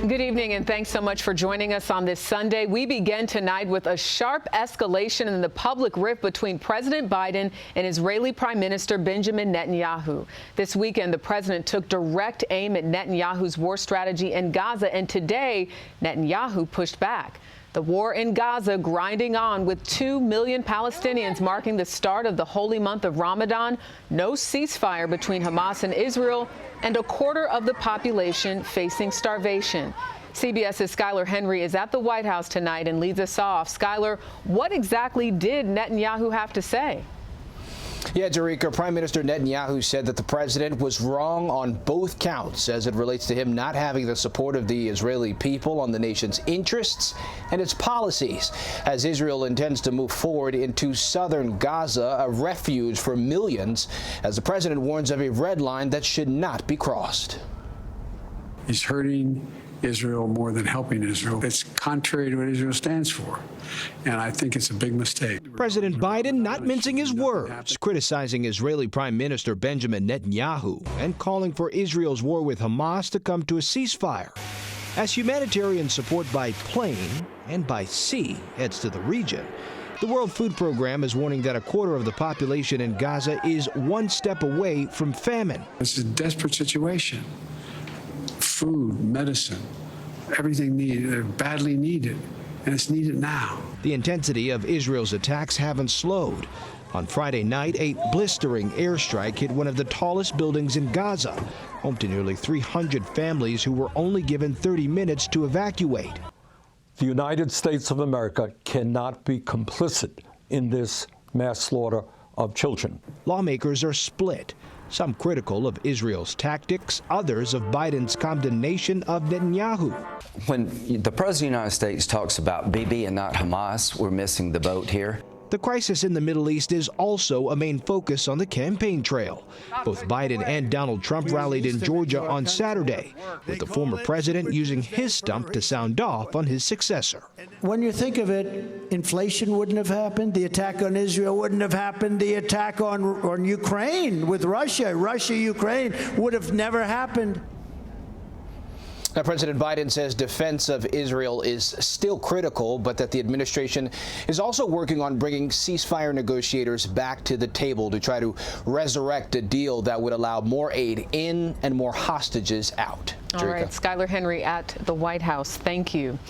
Good evening, and thanks so much for joining us on this Sunday. We begin tonight with a sharp escalation in the public rift between President Biden and Israeli Prime Minister Benjamin Netanyahu. This weekend, the president took direct aim at Netanyahu's war strategy in Gaza, and today, Netanyahu pushed back. The war in Gaza grinding on with 2 million Palestinians marking the start of the holy month of Ramadan, no ceasefire between Hamas and Israel, and a quarter of the population facing starvation. CBS's Skyler Henry is at the White House tonight and leads us off. Skyler, what exactly did Netanyahu have to say? Yeah, Jerika, Prime Minister Netanyahu said that the president was wrong on both counts as it relates to him not having the support of the Israeli people on the nation's interests and its policies, as Israel intends to move forward into southern Gaza, a refuge for millions, as the president warns of a red line that should not be crossed. He's hurting Israel more than helping Israel. It's contrary to what Israel stands for, and I think it's a big mistake. President Biden not mincing his words, criticizing Israeli Prime Minister Benjamin Netanyahu and calling for Israel's war with Hamas to come to a ceasefire. As humanitarian support by plane and by sea heads to the region, the World Food Program is warning that a quarter of the population in Gaza is one step away from famine. It's a desperate situation. Food, medicine, everything needed, they're badly needed, and it's needed now. The intensity of Israel's attacks haven't slowed. On Friday night, a blistering airstrike hit one of the tallest buildings in Gaza, home to nearly 300 families who were only given 30 minutes to evacuate. The United States of America cannot be complicit in this mass slaughter of children. Lawmakers are split. Some critical of Israel's tactics, others of Biden's condemnation of Netanyahu. When the President of the United States talks about Bibi and not Hamas, we're missing the boat here. The crisis in the Middle East is also a main focus on the campaign trail. Both Biden and Donald Trump rallied in Georgia on Saturday, with the former president using his stump to sound off on his successor. When you think of it, inflation wouldn't have happened, the attack on Israel wouldn't have happened, the attack on Ukraine with Russia-Ukraine would have never happened. Now, President Biden says defense of Israel is still critical, but that the administration is also working on bringing ceasefire negotiators back to the table to try to resurrect a deal that would allow more aid in and more hostages out. All right, Skyler Henry at the White House. Thank you.